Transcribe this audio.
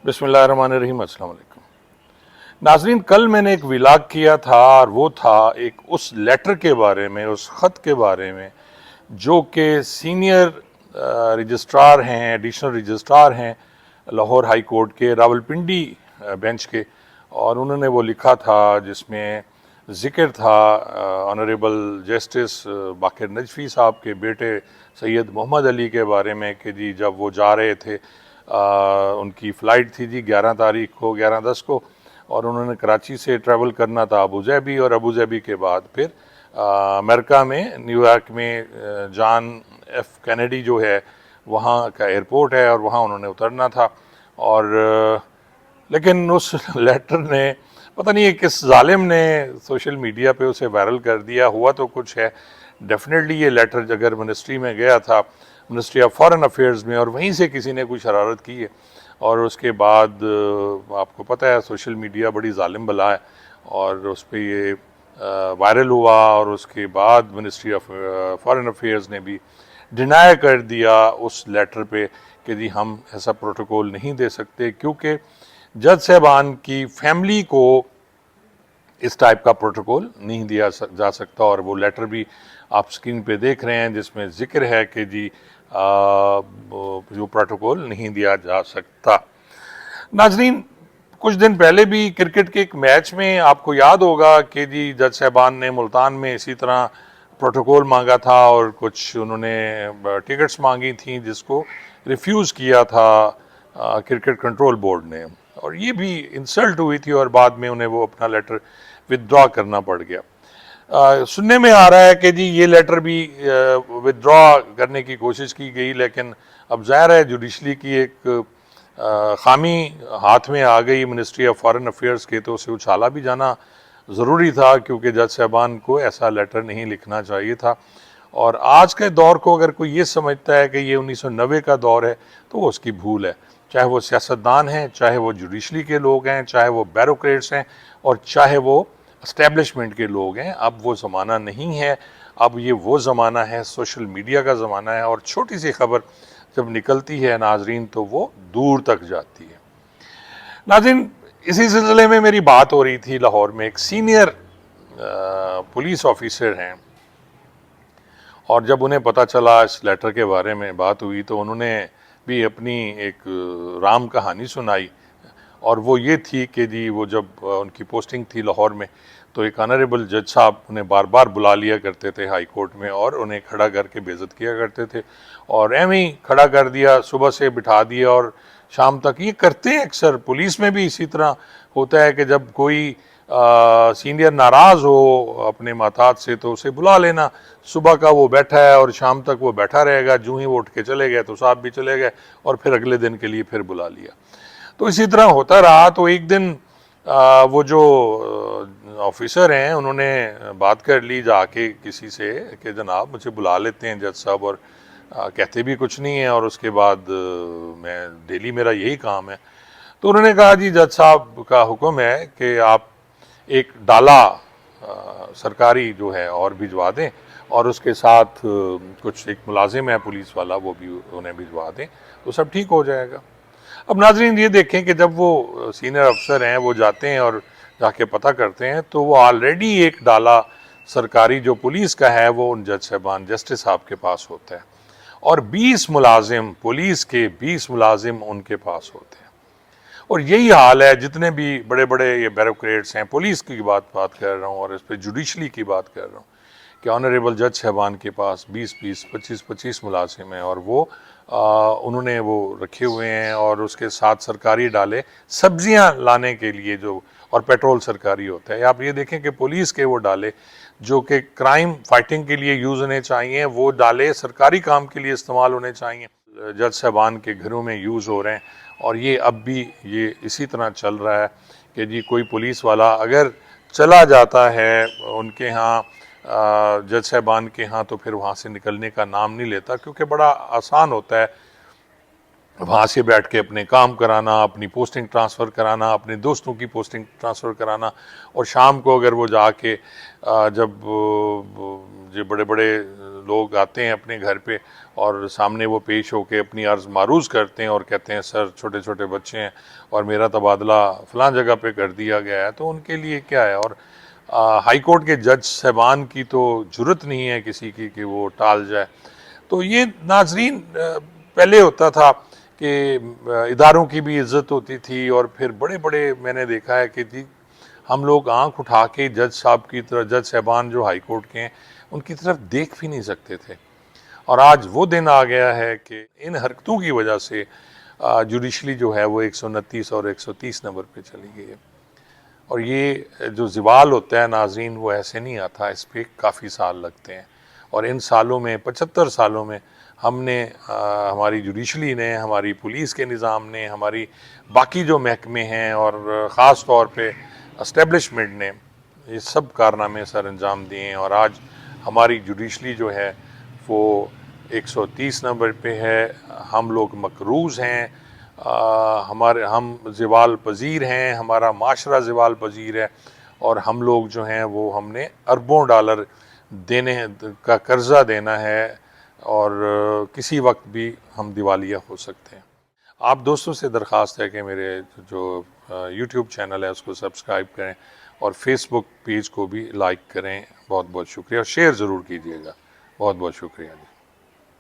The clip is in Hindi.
बिस्मिल्लाहिर्रहमानिर्रहीम। अस्सलाम वालेकुम नाज़रीन, कल मैंने एक व्लॉग किया था और वो था एक उस लेटर के बारे में, उस ख़त के बारे में जो कि सीनियर रजिस्ट्रार हैं, एडिशनल रजिस्ट्रार हैं लाहौर हाई कोर्ट के रावलपिंडी बेंच के, और उन्होंने वो लिखा था जिसमें ज़िक्र था ऑनरेबल जस्टिस बाकर नजफ़ी साहब के बेटे सैयद मोहम्मद अली के बारे में कि जी जब वो जा रहे थे, उनकी फ़्लाइट थी जी 11 तारीख को, 11/10 को, और उन्होंने कराची से ट्रैवल करना था अबू धाबी, और अबू धाबी के बाद फिर अमेरिका में न्यूयॉर्क में जॉन एफ कैनेडी जो है वहाँ का एयरपोर्ट है और वहाँ उन्होंने उतरना था। और लेकिन उस लेटर ने पता नहीं किस जालिम ने सोशल मीडिया पे उसे वायरल कर दिया। हुआ तो कुछ है, डेफिनेटली ये लेटर अगर मिनिस्ट्री में गया था, मिनिस्ट्री ऑफ फॉरेन अफेयर्स में, और वहीं से किसी ने कोई शरारत की है, और उसके बाद आपको पता है सोशल मीडिया बड़ी जालिम बला है, और उस पर ये वायरल हुआ, और उसके बाद मिनिस्ट्री ऑफ फॉरेन अफेयर्स ने भी डिनाई कर दिया उस लेटर पे कि जी हम ऐसा प्रोटोकॉल नहीं दे सकते, क्योंकि जज साहबान की फैमिली को इस टाइप का प्रोटोकॉल नहीं दिया जा सकता। और वो लेटर भी आप स्क्रीन पे देख रहे हैं जिसमें जिक्र है कि जी जो प्रोटोकॉल नहीं दिया जा सकता। नाजरीन, कुछ दिन पहले भी क्रिकेट के एक मैच में आपको याद होगा कि जी जज साहबान ने मुल्तान में इसी तरह प्रोटोकॉल मांगा था और कुछ उन्होंने टिकट्स मांगी थी जिसको रिफ्यूज़ किया था क्रिकेट कंट्रोल बोर्ड ने, और ये भी इंसल्ट हुई थी और बाद में उन्हें वो अपना लेटर विदड्रॉ करना पड़ गया। सुनने में आ रहा है कि जी ये लेटर भी विदड्रॉ करने की कोशिश की गई, लेकिन अब ज़ाहिर है जुडिशली की एक खामी हाथ में आ गई मिनिस्ट्री ऑफ फॉरेन अफेयर्स के, तो उसे उछाला भी जाना ज़रूरी था, क्योंकि जज साहबान को ऐसा लेटर नहीं लिखना चाहिए था। और आज के दौर को अगर कोई ये समझता है कि ये 1990 का दौर है तो वो उसकी भूल है, चाहे वो सियासतदान हैं, चाहे वो जुडिशली के लोग हैं, चाहे वो ब्यूरोक्रेट्स हैं, और चाहे वो एस्टेब्लिशमेंट के लोग हैं। अब वो ज़माना नहीं है, अब ये वो ज़माना है, सोशल मीडिया का ज़माना है, और छोटी सी खबर जब निकलती है नाजरीन तो वो दूर तक जाती है। नाजरीन, इसी सिलसिले में मेरी बात हो रही थी लाहौर में, एक सीनियर पुलिस ऑफिसर हैं, और जब उन्हें पता चला इस लेटर के बारे में बात हुई तो उन्होंने भी अपनी एक राम कहानी सुनाई, और वो ये थी कि जी वो जब उनकी पोस्टिंग थी लाहौर में तो एक ऑनरेबल जज साहब उन्हें बार बार बुला लिया करते थे हाई कोर्ट में, और उन्हें खड़ा करके बेइज्जत किया करते थे, और एवं ही खड़ा कर दिया, सुबह से बिठा दिया और शाम तक। ये करते हैं अक्सर, पुलिस में भी इसी तरह होता है कि जब कोई सीनियर नाराज़ हो अपने मातात से तो उसे बुला लेना, सुबह का वो बैठा है और शाम तक वो बैठा रहेगा, जो ही वो उठ के चले गए तो साहब भी चले गए, और फिर अगले दिन के लिए फिर बुला लिया। तो इसी तरह होता रहा। तो एक दिन वो जो ऑफिसर हैं उन्होंने बात कर ली जाके किसी से कि जनाब मुझे बुला लेते हैं जज साहब, और कहते भी कुछ नहीं है, और उसके बाद मैं डेली मेरा यही काम है। तो उन्होंने कहा जी जज साहब का हुक्म है कि आप एक डाला सरकारी जो है और भिजवा दें, और उसके साथ कुछ एक मुलाजिम है पुलिस वाला वो भी उन्हें भिजवा दें, तो सब ठीक हो जाएगा। अब नाजरीन ये देखें कि जब वो सीनियर अफसर हैं वो जाते हैं और जाके पता करते हैं तो वो ऑलरेडी एक डाला सरकारी जो पुलिस का है वो उन जज साहबान जस्टिस साहब के पास होता है, और 20 मुलाजिम पुलिस के 20 मुलाजिम उनके पास होते हैं। और यही हाल है जितने भी बड़े बड़े ये ब्यूरोक्रेट्स हैं, पुलिस की बात कर रहा हूँ और इस पर जुडिशली की बात कर रहा हूँ कि ऑनरेबल जज साहबान के पास 20-20, 25-25 मुलाजिम हैं, और वो उन्होंने वो रखे हुए हैं, और उसके साथ सरकारी डाले सब्जियां लाने के लिए जो, और पेट्रोल सरकारी होता है। आप ये देखें कि पुलिस के वो डाले जो कि क्राइम फाइटिंग के लिए यूज़ होने चाहिए, वो डाले सरकारी काम के लिए इस्तेमाल होने चाहिए, जज साहबान के घरों में यूज़ हो रहे हैं। और ये अब भी ये इसी तरह चल रहा है कि जी कोई पुलिस वाला अगर चला जाता है उनके यहाँ जज साहबान के यहाँ तो फिर वहाँ से निकलने का नाम नहीं लेता, क्योंकि बड़ा आसान होता है वहाँ से बैठ के अपने काम कराना, अपनी पोस्टिंग ट्रांसफ़र कराना, अपने दोस्तों की पोस्टिंग ट्रांसफ़र कराना, और शाम को अगर वो जाके जब जो बड़े बड़े लोग आते हैं अपने घर पे और सामने वो पेश होके अपनी अर्ज़ मारूज़ करते हैं और कहते हैं सर छोटे छोटे बच्चे हैं और मेरा तबादला फ़लाँ जगह पे कर दिया गया है, तो उनके लिए क्या है। और हाई कोर्ट के जज साहबान की तो ज़रूरत नहीं है किसी की कि वो टाल जाए। तो ये नाजरीन पहले होता था कि इदारों की भी इज़्ज़त होती थी और फिर बड़े बड़े मैंने देखा है कि जी हम लोग आंख उठा के जज साहब की तरफ, जज साहबान जो हाई कोर्ट के हैं उनकी तरफ देख भी नहीं सकते थे। और आज वो दिन आ गया है कि इन हरकतों की वजह से जुडिशली जो है वो 129 और 130 नंबर पे चली गई है। और ये जो ज़वाल होता है नाज़रीन वो ऐसे नहीं आता, इस पर काफ़ी साल लगते हैं। और इन सालों में 75 सालों में हमने हमारी जुडिशली ने, हमारी पुलिस के निज़ाम ने, हमारी बाकी जो महकमे हैं और ख़ास तौर पे इस्टेब्लिशमेंट ने ये सब कारनामे सर अंजाम दिए हैं। और आज हमारी जुडिशली जो है वो 130 नंबर पे है। हम लोग मकरूज़ हैं, हम ज़वाल पज़ीर हैं, हमारा माशरा ज़वाल पज़ीर है और हम लोग जो हैं वो हमने अरबों डॉलर देने का कर्ज़ा देना है और किसी वक्त भी हम दिवालिया हो सकते हैं। आप दोस्तों से दरख्वास्त है कि मेरे जो यूट्यूब चैनल है उसको सब्सक्राइब करें और फेसबुक पेज को भी लाइक करें। बहुत बहुत शुक्रिया और शेयर ज़रूर कीजिएगा। बहुत बहुत शुक्रिया जी।